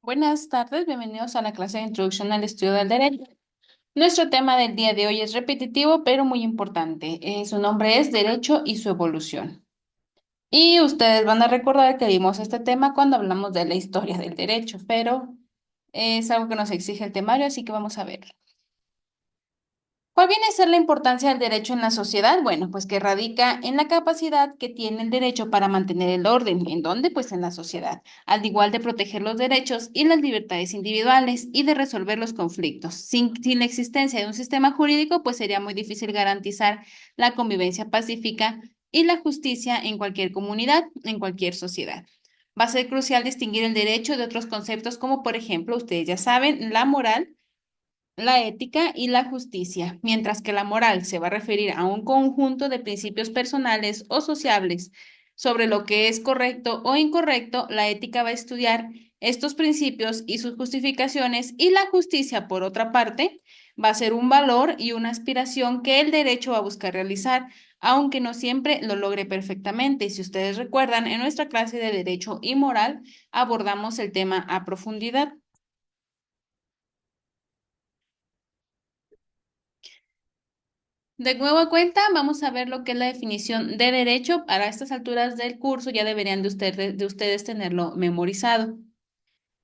Buenas tardes, bienvenidos a la clase de Introducción al Estudio del Derecho. Nuestro tema del día de hoy es repetitivo, pero muy importante. Su nombre es Derecho y su evolución. Y ustedes van a recordar que vimos este tema cuando hablamos de la historia del derecho, pero es algo que nos exige el temario, así que vamos a verlo. ¿Cuál viene a ser la importancia del derecho en la sociedad? Bueno, pues que radica en la capacidad que tiene el derecho para mantener el orden. ¿En dónde? Pues en la sociedad, al igual de proteger los derechos y las libertades individuales y de resolver los conflictos. Sin la existencia de un sistema jurídico, pues sería muy difícil garantizar la convivencia pacífica y la justicia en cualquier comunidad, en cualquier sociedad. Va a ser crucial distinguir el derecho de otros conceptos como, por ejemplo, ustedes ya saben, la moral, la ética y la justicia, mientras que la moral se va a referir a un conjunto de principios personales o sociables sobre lo que es correcto o incorrecto. La ética va a estudiar estos principios y sus justificaciones, y la justicia, por otra parte, va a ser un valor y una aspiración que el derecho va a buscar realizar, aunque no siempre lo logre perfectamente. Y si ustedes recuerdan, en nuestra clase de Derecho y Moral abordamos el tema a profundidad. De nueva cuenta, vamos a ver lo que es la definición de derecho. Para estas alturas del curso ya deberían de ustedes tenerlo memorizado.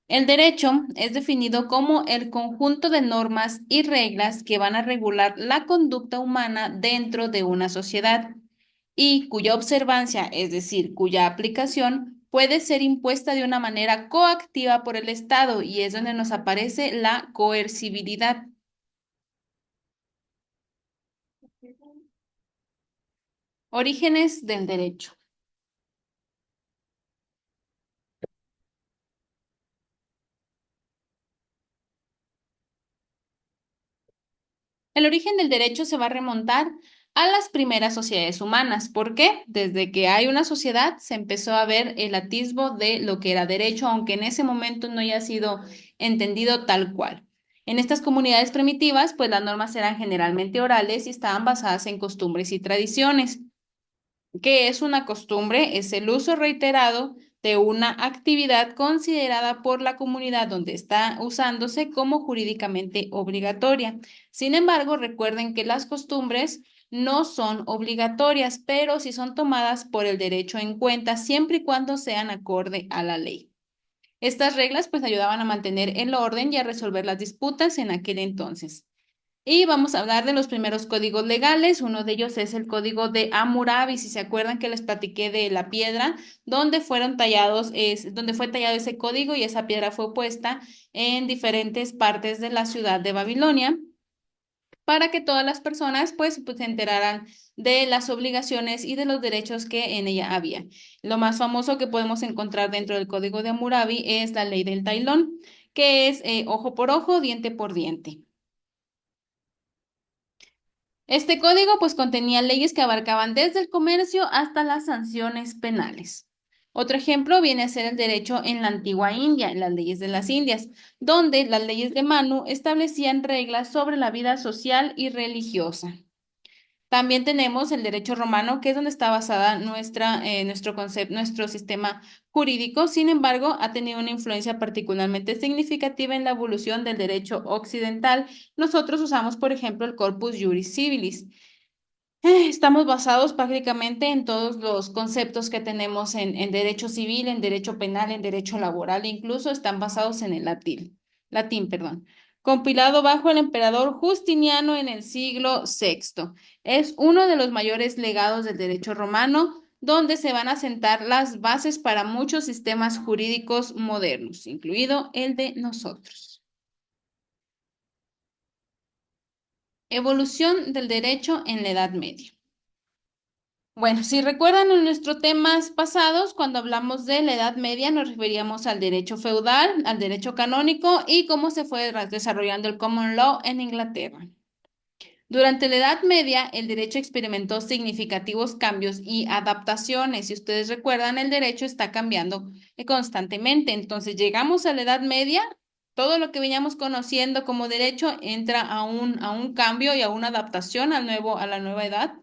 El derecho es definido como el conjunto de normas y reglas que van a regular la conducta humana dentro de una sociedad y cuya observancia, es decir, cuya aplicación, puede ser impuesta de una manera coactiva por el Estado, y es donde nos aparece la coercibilidad. Orígenes del derecho. El origen del derecho se va a remontar a las primeras sociedades humanas. ¿Por qué? Desde que hay una sociedad se empezó a ver el atisbo de lo que era derecho, aunque en ese momento no haya sido entendido tal cual. En estas comunidades primitivas, pues las normas eran generalmente orales y estaban basadas en costumbres y tradiciones. ¿Qué es una costumbre? Es el uso reiterado de una actividad considerada por la comunidad donde está usándose como jurídicamente obligatoria. Sin embargo, recuerden que las costumbres no son obligatorias, pero sí son tomadas por el derecho en cuenta siempre y cuando sean acorde a la ley. Estas reglas pues ayudaban a mantener el orden y a resolver las disputas en aquel entonces. Y vamos a hablar de los primeros códigos legales. Uno de ellos es el código de Hammurabi. Si se acuerdan que les platiqué de la piedra donde fueron tallados, donde fue tallado ese código, y esa piedra fue puesta en diferentes partes de la ciudad de Babilonia para que todas las personas pues se enteraran de las obligaciones y de los derechos que en ella había. Lo más famoso que podemos encontrar dentro del código de Hammurabi es la ley del tailón, que es ojo por ojo, diente por diente. Este código pues contenía leyes que abarcaban desde el comercio hasta las sanciones penales. Otro ejemplo viene a ser el derecho en la antigua India, en las leyes de las Indias, donde las leyes de Manu establecían reglas sobre la vida social y religiosa. También tenemos el derecho romano, que es donde está basada nuestro concepto, nuestro sistema jurídico. Sin embargo, ha tenido una influencia particularmente significativa en la evolución del derecho occidental. Nosotros usamos, por ejemplo, el Corpus Juris Civilis. Estamos basados prácticamente en todos los conceptos que tenemos en derecho civil, en derecho penal, en derecho laboral, incluso están basados en el latín, perdón, compilado bajo el emperador Justiniano en el siglo VI. Es uno de los mayores legados del derecho romano, donde se van a sentar las bases para muchos sistemas jurídicos modernos, incluido el de nosotros. Evolución del derecho en la Edad Media. Bueno, si recuerdan en nuestros temas pasados, cuando hablamos de la Edad Media, nos referíamos al derecho feudal, al derecho canónico y cómo se fue desarrollando el common law en Inglaterra. Durante la Edad Media, el derecho experimentó significativos cambios y adaptaciones. Si ustedes recuerdan, el derecho está cambiando constantemente. Entonces, llegamos a la Edad Media, todo lo que veníamos conociendo como derecho entra a un cambio y a una adaptación a la nueva edad.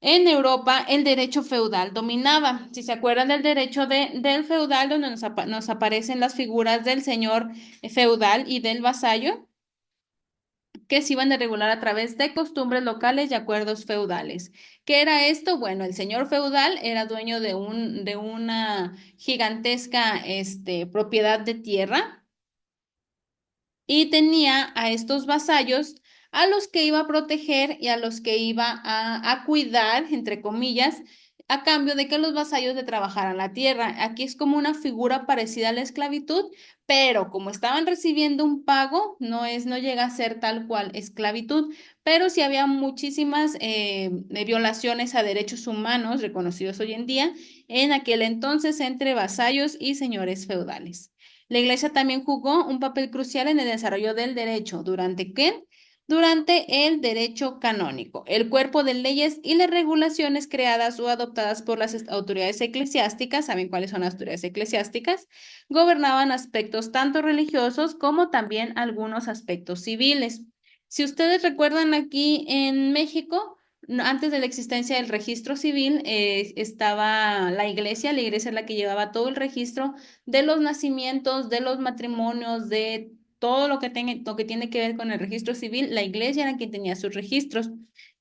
En Europa, el derecho feudal dominaba. Si se acuerdan del derecho del feudal, donde nos aparecen las figuras del señor feudal y del vasallo que se iban a regular a través de costumbres locales y acuerdos feudales. ¿Qué era esto? Bueno, el señor feudal era dueño de una gigantesca, propiedad de tierra y tenía a estos vasallos a los que iba a proteger y a los que iba a cuidar, entre comillas, a cambio de que los vasallos le trabajaran la tierra. Aquí es como una figura parecida a la esclavitud, pero como estaban recibiendo un pago, no llega a ser tal cual esclavitud, pero sí había muchísimas violaciones a derechos humanos reconocidos hoy en día, en aquel entonces entre vasallos y señores feudales. La Iglesia también jugó un papel crucial en el desarrollo del derecho. ¿Durante qué? Durante el derecho canónico, el cuerpo de leyes y las regulaciones creadas o adoptadas por las autoridades eclesiásticas, ¿saben cuáles son las autoridades eclesiásticas? Gobernaban aspectos tanto religiosos como también algunos aspectos civiles. Si ustedes recuerdan aquí en México, antes de la existencia del registro civil, estaba la iglesia es la que llevaba todo el registro de los nacimientos, de los matrimonios, de todo lo que tiene que ver con el registro civil, la iglesia era quien tenía sus registros.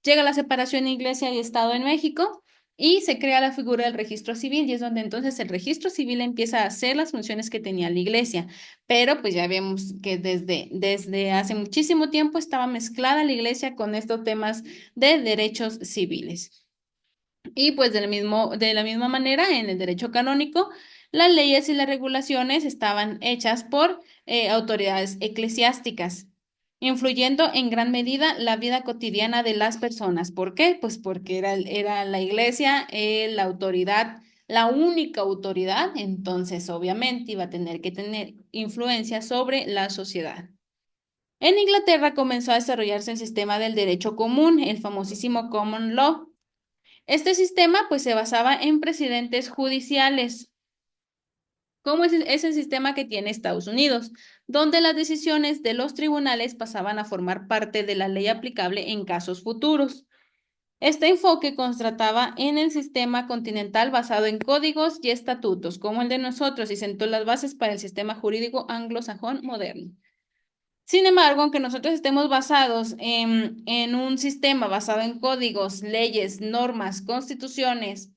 Llega la separación iglesia y Estado en México y se crea la figura del registro civil y es donde entonces el registro civil empieza a hacer las funciones que tenía la iglesia. Pero pues ya vemos que desde hace muchísimo tiempo estaba mezclada la iglesia con estos temas de derechos civiles. Y pues de la misma manera, en el derecho canónico, las leyes y las regulaciones estaban hechas por autoridades eclesiásticas, influyendo en gran medida la vida cotidiana de las personas. ¿Por qué? Pues porque era la iglesia la autoridad, la única autoridad, entonces obviamente iba a tener que tener influencia sobre la sociedad. En Inglaterra comenzó a desarrollarse el sistema del derecho común, el famosísimo Common Law. Este sistema pues se basaba en precedentes judiciales, como es el sistema que tiene Estados Unidos, donde las decisiones de los tribunales pasaban a formar parte de la ley aplicable en casos futuros. Este enfoque constataba en el sistema continental basado en códigos y estatutos, como el de nosotros, y sentó las bases para el sistema jurídico anglosajón moderno. Sin embargo, aunque nosotros estemos basados en un sistema basado en códigos, leyes, normas, constituciones,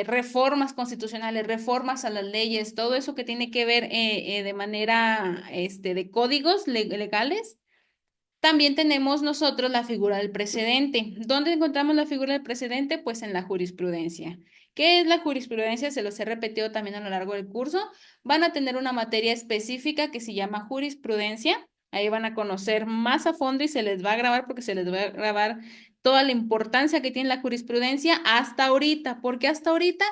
reformas constitucionales, reformas a las leyes, todo eso que tiene que ver de manera de códigos legales, también tenemos nosotros la figura del precedente. ¿Dónde encontramos la figura del precedente? Pues en la jurisprudencia. ¿Qué es la jurisprudencia? Se los he repetido también a lo largo del curso. Van a tener una materia específica que se llama jurisprudencia. Ahí van a conocer más a fondo y se les va a grabar porque se les va a grabar toda la importancia que tiene la jurisprudencia hasta ahorita. ¿Por qué hasta ahorita?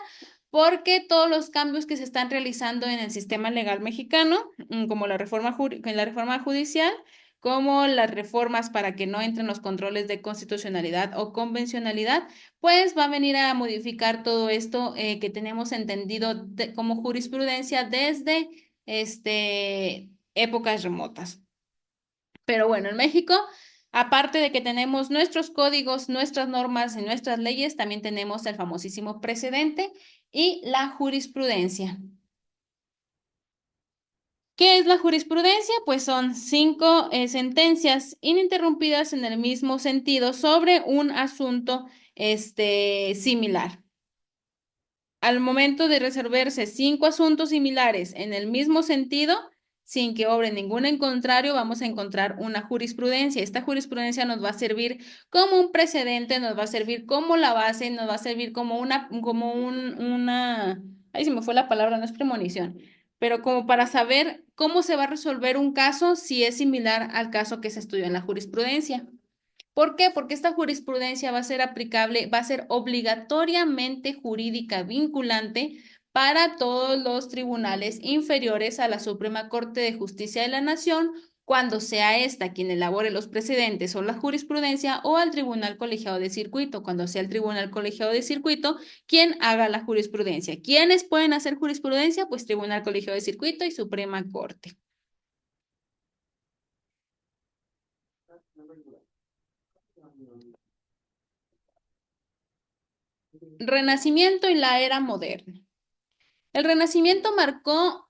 Porque todos los cambios que se están realizando en el sistema legal mexicano, como la reforma judicial, como las reformas para que no entren los controles de constitucionalidad o convencionalidad, pues va a venir a modificar todo esto que tenemos entendido como jurisprudencia desde épocas remotas. Pero bueno, en México, aparte de que tenemos nuestros códigos, nuestras normas y nuestras leyes, también tenemos el famosísimo precedente y la jurisprudencia. ¿Qué es la jurisprudencia? Pues son cinco sentencias ininterrumpidas en el mismo sentido sobre un asunto similar. Al momento de resolverse cinco asuntos similares en el mismo sentido, sin que obre ninguna en contrario, vamos a encontrar una jurisprudencia. Esta jurisprudencia nos va a servir como un precedente, nos va a servir como la base, nos va a servir como ahí se me fue la palabra, no es premonición, pero como para saber cómo se va a resolver un caso si es similar al caso que se estudió en la jurisprudencia. ¿Por qué? Porque esta jurisprudencia va a ser aplicable, va a ser obligatoriamente jurídica vinculante para todos los tribunales inferiores a la Suprema Corte de Justicia de la Nación cuando sea esta quien elabore los precedentes o la jurisprudencia, o al tribunal colegiado de circuito, cuando sea el tribunal colegiado de circuito quien haga la jurisprudencia. ¿Quiénes pueden hacer jurisprudencia? Pues tribunal colegiado de circuito y Suprema Corte. Renacimiento y la era moderna. El Renacimiento marcó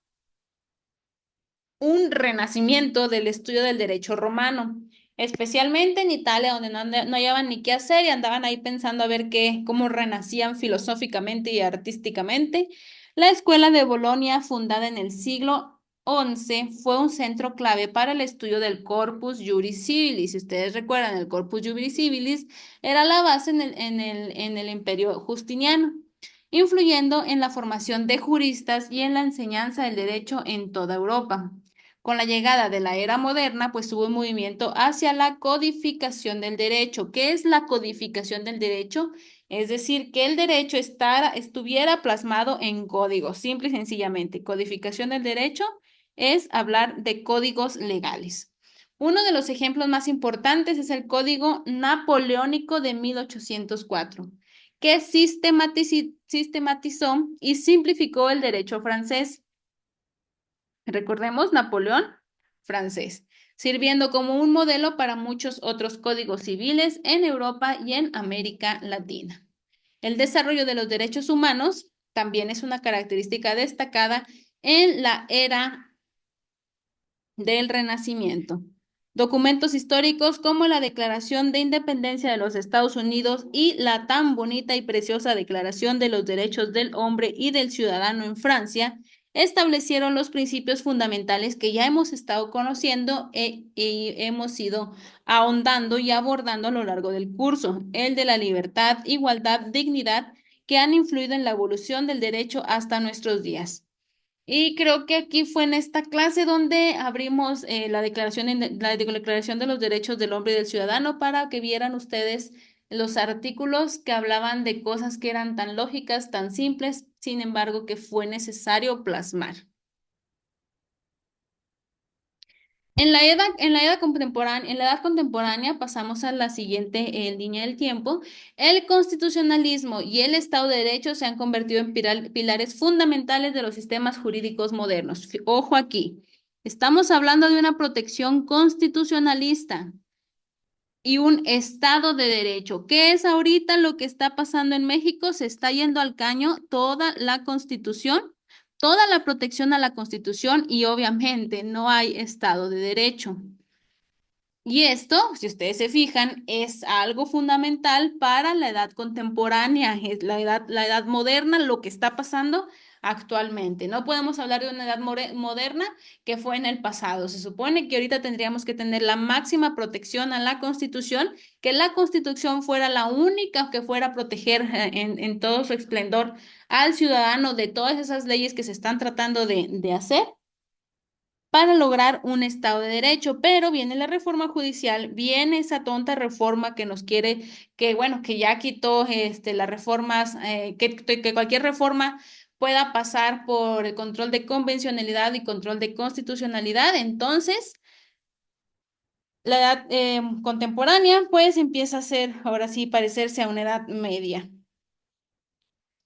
un renacimiento del estudio del derecho romano, especialmente en Italia, donde no hallaban ni qué hacer y andaban ahí pensando a ver cómo renacían filosóficamente y artísticamente. La escuela de Bolonia, fundada en el siglo XI, fue un centro clave para el estudio del Corpus Juris Civilis. Si ustedes recuerdan, el Corpus Juris Civilis era la base en el Imperio Justiniano, influyendo en la formación de juristas y en la enseñanza del derecho en toda Europa. Con la llegada de la era moderna, pues hubo un movimiento hacia la codificación del derecho. ¿Qué es la codificación del derecho? Es decir, que el derecho estuviera plasmado en códigos, simple y sencillamente. Codificación del derecho es hablar de códigos legales. Uno de los ejemplos más importantes es el Código Napoleónico de 1804, que sistematizó y simplificó el derecho francés. Recordemos, Napoleón, francés, sirviendo como un modelo para muchos otros códigos civiles en Europa y en América Latina. El desarrollo de los derechos humanos también es una característica destacada en la era del Renacimiento. Documentos históricos como la Declaración de Independencia de los Estados Unidos y la tan bonita y preciosa Declaración de los Derechos del Hombre y del Ciudadano en Francia establecieron los principios fundamentales que ya hemos estado conociendo y hemos ido ahondando y abordando a lo largo del curso, el de la libertad, igualdad, dignidad, que han influido en la evolución del derecho hasta nuestros días. Y creo que aquí fue en esta clase donde abrimos la Declaración de los Derechos del Hombre y del Ciudadano, para que vieran ustedes los artículos que hablaban de cosas que eran tan lógicas, tan simples, sin embargo, que fue necesario plasmar. En la edad contemporánea pasamos a la siguiente línea del tiempo. El constitucionalismo y el Estado de Derecho se han convertido en pilares fundamentales de los sistemas jurídicos modernos. Ojo aquí, estamos hablando de una protección constitucionalista y un Estado de Derecho. ¿Qué es ahorita lo que está pasando en México? Se está yendo al caño toda la Constitución, toda la protección a la Constitución, y obviamente no hay Estado de Derecho. Y esto, si ustedes se fijan, es algo fundamental para la edad contemporánea, es la edad moderna, lo que está pasando actualmente. No podemos hablar de una edad moderna que fue en el pasado. Se supone que ahorita tendríamos que tener la máxima protección a la Constitución, que la Constitución fuera la única que fuera a proteger en todo su esplendor al ciudadano de todas esas leyes que se están tratando de hacer para lograr un Estado de Derecho. Pero viene la reforma judicial, viene esa tonta reforma que nos quiere, que bueno, que ya quitó las reformas, que cualquier reforma pueda pasar por el control de convencionalidad y control de constitucionalidad. Entonces, la edad contemporánea pues empieza a ser, ahora sí, parecerse a una edad media.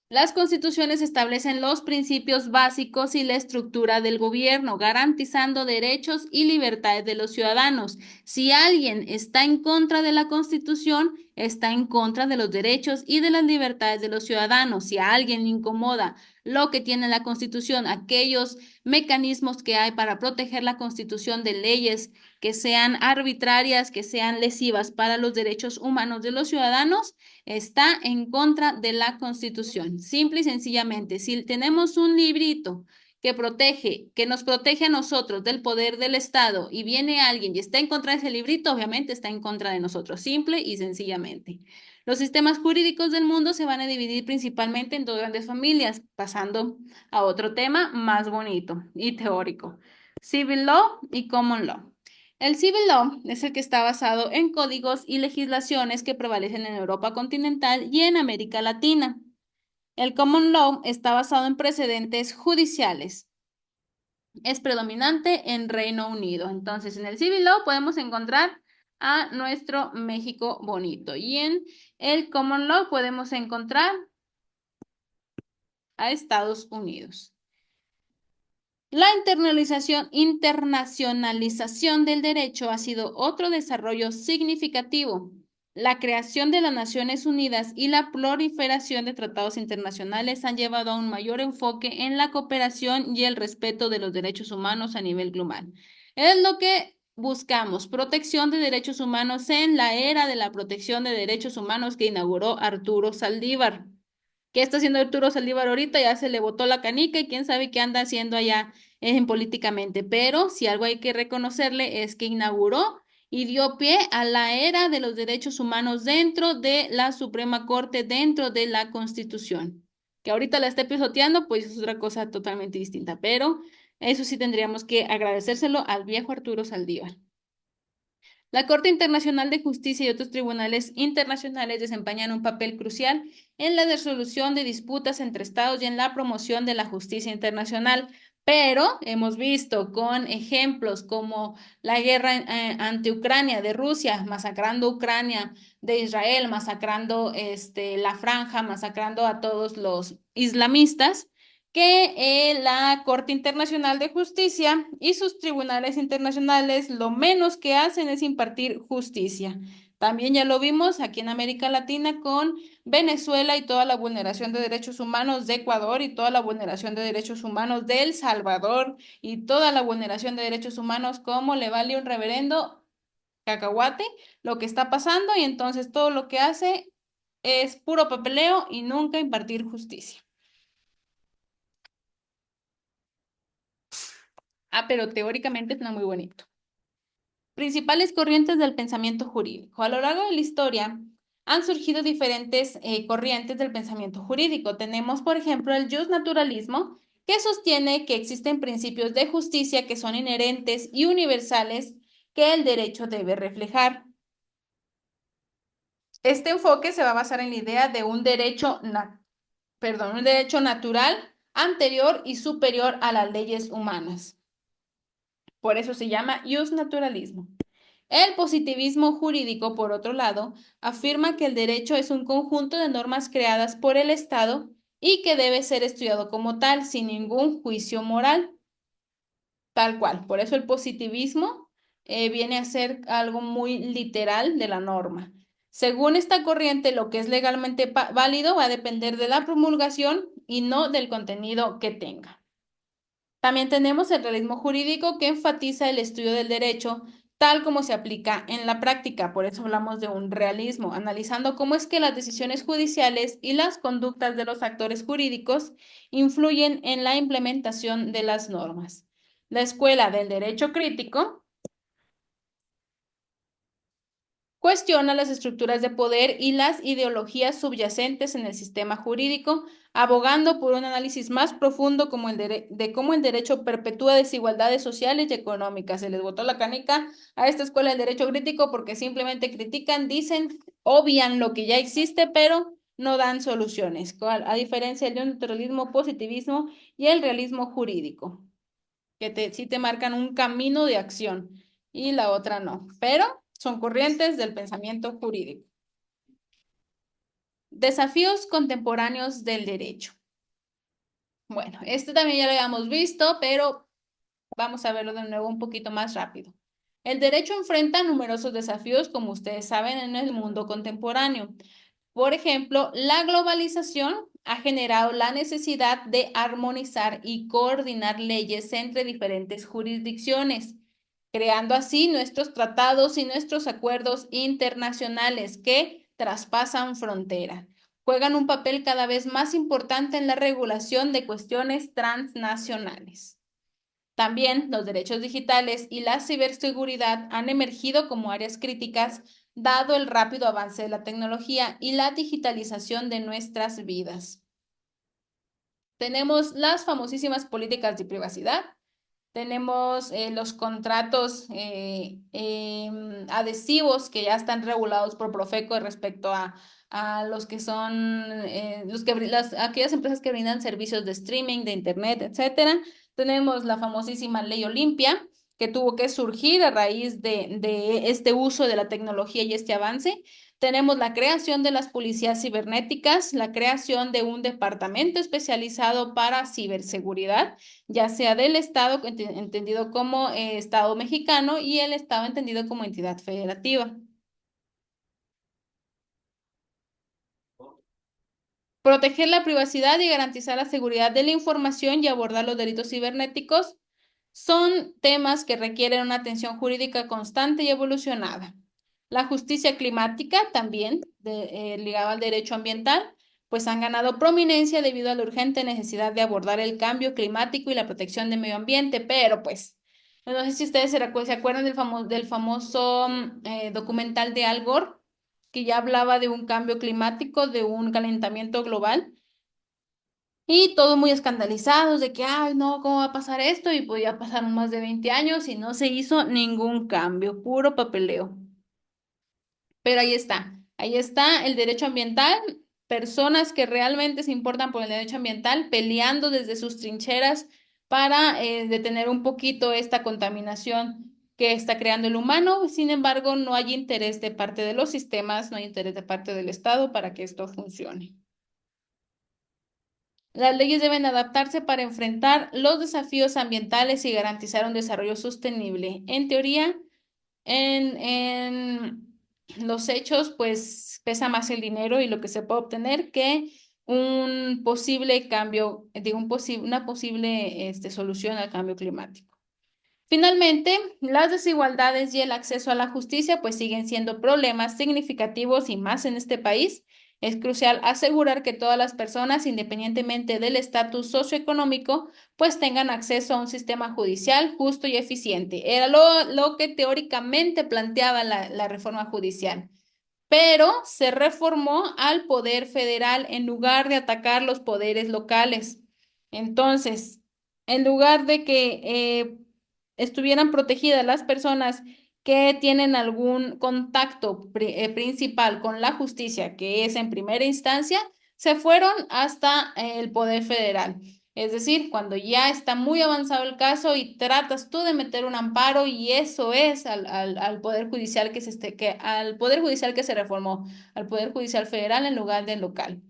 Las constituciones establecen los principios básicos y la estructura del gobierno, garantizando derechos y libertades de los ciudadanos. Si alguien está en contra de la Constitución, está en contra de los derechos y de las libertades de los ciudadanos. Si a alguien le incomoda lo que tiene la Constitución, aquellos mecanismos que hay para proteger la Constitución de leyes que sean arbitrarias, que sean lesivas para los derechos humanos de los ciudadanos, está en contra de la Constitución. Simple y sencillamente, si tenemos un librito que nos protege a nosotros del poder del Estado, y viene alguien y está en contra de ese librito, obviamente está en contra de nosotros, simple y sencillamente. Los sistemas jurídicos del mundo se van a dividir principalmente en dos grandes familias, pasando a otro tema más bonito y teórico: Civil Law y Common Law. El Civil Law es el que está basado en códigos y legislaciones que prevalecen en Europa continental y en América Latina. El Common Law está basado en precedentes judiciales es predominante en Reino Unido. Entonces, en el Civil Law podemos encontrar a nuestro México bonito y en el Common Law podemos encontrar a Estados Unidos. La internacionalización del derecho ha sido otro desarrollo significativo. La creación de las Naciones Unidas y la proliferación de tratados internacionales han llevado a un mayor enfoque en la cooperación y el respeto de los derechos humanos a nivel global. Es lo que buscamos, protección de derechos humanos en la era de la protección de derechos humanos que inauguró Arturo Saldívar. ¿Qué está haciendo Arturo Saldívar ahorita? Ya se le botó la canica y quién sabe qué anda haciendo allá políticamente. Pero si algo hay que reconocerle es que inauguró y dio pie a la era de los derechos humanos dentro de la Suprema Corte, dentro de la Constitución. Que ahorita la esté pisoteando, pues es otra cosa totalmente distinta. Pero eso sí tendríamos que agradecérselo al viejo Arturo Saldívar. La Corte Internacional de Justicia y otros tribunales internacionales desempeñan un papel crucial en la resolución de disputas entre estados y en la promoción de la justicia internacional, pero hemos visto con ejemplos como la guerra ante Ucrania de Rusia, masacrando Ucrania, de Israel, masacrando la franja, masacrando a todos los islamistas que la Corte Internacional de Justicia y sus tribunales internacionales lo menos que hacen es impartir justicia. También ya lo vimos aquí en América Latina con Venezuela y toda la vulneración de derechos humanos de Ecuador y toda la vulneración de derechos humanos de El Salvador y toda la vulneración de derechos humanos como le vale un reverendo cacahuate lo que está pasando y entonces todo lo que hace es puro papeleo y nunca impartir justicia. Ah, pero teóricamente es muy bonito. Principales corrientes del pensamiento jurídico. A lo largo de la historia han surgido diferentes corrientes del pensamiento jurídico. Tenemos, por ejemplo, el justnaturalismo, que sostiene que existen principios de justicia que son inherentes y universales que el derecho debe reflejar. Este enfoque se va a basar en la idea de un derecho, un derecho natural, anterior y superior a las leyes humanas. Por eso se llama justnaturalismo. El positivismo jurídico, por otro lado, afirma que el derecho es un conjunto de normas creadas por el Estado y que debe ser estudiado como tal, sin ningún juicio moral, tal cual. Por eso el positivismo viene a ser algo muy literal de la norma. Según esta corriente, lo que es legalmente válido va a depender de la promulgación y no del contenido que tenga. También tenemos el realismo jurídico que enfatiza el estudio del derecho tal como se aplica en la práctica. Por eso hablamos de un realismo, analizando cómo es que las decisiones judiciales y las conductas de los actores jurídicos influyen en la implementación de las normas. La escuela del derecho crítico cuestiona las estructuras de poder y las ideologías subyacentes en el sistema jurídico, abogando por un análisis más profundo como de cómo el derecho perpetúa desigualdades sociales y económicas. Se les botó la canica a esta escuela del derecho crítico porque simplemente critican, dicen, obvian lo que ya existe, pero no dan soluciones, a diferencia del naturalismo, positivismo y el realismo jurídico, que sí te marcan un camino de acción y la otra no, pero son corrientes del pensamiento jurídico. Desafíos contemporáneos del derecho. Bueno, este también ya lo habíamos visto, pero vamos a verlo de nuevo un poquito más rápido. El derecho enfrenta numerosos desafíos, como ustedes saben, en el mundo contemporáneo. Por ejemplo, la globalización ha generado la necesidad de armonizar y coordinar leyes entre diferentes jurisdicciones, creando así nuestros tratados y nuestros acuerdos internacionales que traspasan frontera. Juegan un papel cada vez más importante en la regulación de cuestiones transnacionales. También los derechos digitales y la ciberseguridad han emergido como áreas críticas dado el rápido avance de la tecnología y la digitalización de nuestras vidas. Tenemos las famosísimas políticas de privacidad, tenemos los contratos adhesivos que ya están regulados por Profeco respecto a los que son aquellas empresas que brindan servicios de streaming, de internet, etcétera. Tenemos la famosísima Ley Olimpia, que tuvo que surgir a raíz de este uso de la tecnología y este avance. Tenemos la creación de las policías cibernéticas, la creación de un departamento especializado para ciberseguridad, ya sea del Estado, entendido como Estado mexicano, y el Estado entendido como entidad federativa. Proteger la privacidad y garantizar la seguridad de la información y abordar los delitos cibernéticos son temas que requieren una atención jurídica constante y evolucionada. La justicia climática también, ligada al derecho ambiental, pues han ganado prominencia debido a la urgente necesidad de abordar el cambio climático y la protección del medio ambiente, pero pues, no sé si ustedes se acuerdan del famoso documental de Al Gore, que ya hablaba de un cambio climático, de un calentamiento global. Y todos muy escandalizados de que, ay, no, ¿cómo va a pasar esto? Y pues ya pasaron más de 20 años y no se hizo ningún cambio, puro papeleo. Pero ahí está el derecho ambiental, personas que realmente se importan por el derecho ambiental peleando desde sus trincheras para detener un poquito esta contaminación que está creando el humano. Sin embargo, no hay interés de parte de los sistemas, no hay interés de parte del Estado para que esto funcione. Las leyes deben adaptarse para enfrentar los desafíos ambientales y garantizar un desarrollo sostenible. En teoría, en los hechos, pues pesa más el dinero y lo que se puede obtener que un posible cambio, digo, una posible solución al cambio climático. Finalmente, las desigualdades y el acceso a la justicia pues siguen siendo problemas significativos y más en este país. Es crucial asegurar que todas las personas, independientemente del estatus socioeconómico, pues tengan acceso a un sistema judicial justo y eficiente. Era lo que teóricamente planteaba la reforma judicial, pero se reformó al poder federal en lugar de atacar los poderes locales. Entonces, en lugar de que estuvieran protegidas las personas que tienen algún contacto principal con la justicia, que es en primera instancia, se fueron hasta el poder federal. Es decir, cuando ya está muy avanzado el caso y tratas tú de meter un amparo y eso es al Poder Judicial al Poder Judicial que se reformó, al Poder Judicial Federal en lugar del local.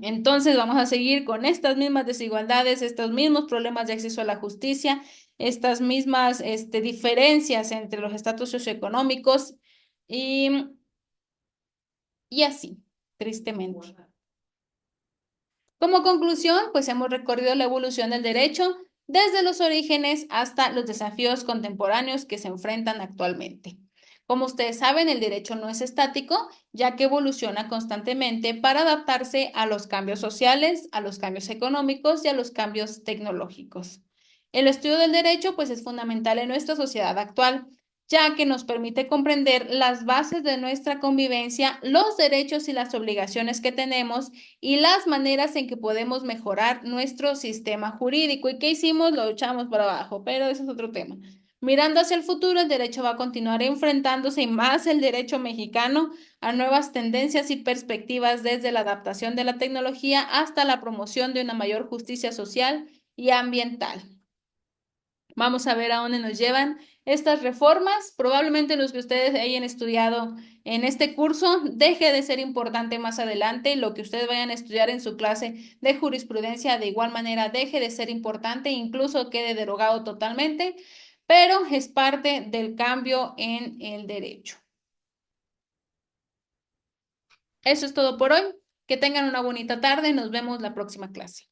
Entonces vamos a seguir con estas mismas desigualdades, estos mismos problemas de acceso a la justicia, estas mismas diferencias entre los estatus socioeconómicos y, y así, tristemente. Como conclusión, pues hemos recorrido la evolución del derecho desde los orígenes hasta los desafíos contemporáneos que se enfrentan actualmente. Como ustedes saben, el derecho no es estático, ya que evoluciona constantemente para adaptarse a los cambios sociales, a los cambios económicos y a los cambios tecnológicos. El estudio del derecho, pues, es fundamental en nuestra sociedad actual, ya que nos permite comprender las bases de nuestra convivencia, los derechos y las obligaciones que tenemos y las maneras en que podemos mejorar nuestro sistema jurídico. ¿Y qué hicimos? Lo echamos para abajo, pero eso es otro tema. Mirando hacia el futuro, el derecho va a continuar enfrentándose y más el derecho mexicano a nuevas tendencias y perspectivas desde la adaptación de la tecnología hasta la promoción de una mayor justicia social y ambiental. Vamos a ver a dónde nos llevan estas reformas. Probablemente los que ustedes hayan estudiado en este curso deje de ser importante más adelante. Lo que ustedes vayan a estudiar en su clase de jurisprudencia de igual manera deje de ser importante, incluso quede derogado totalmente, pero es parte del cambio en el derecho. Eso es todo por hoy. Que tengan una bonita tarde. Nos vemos la próxima clase.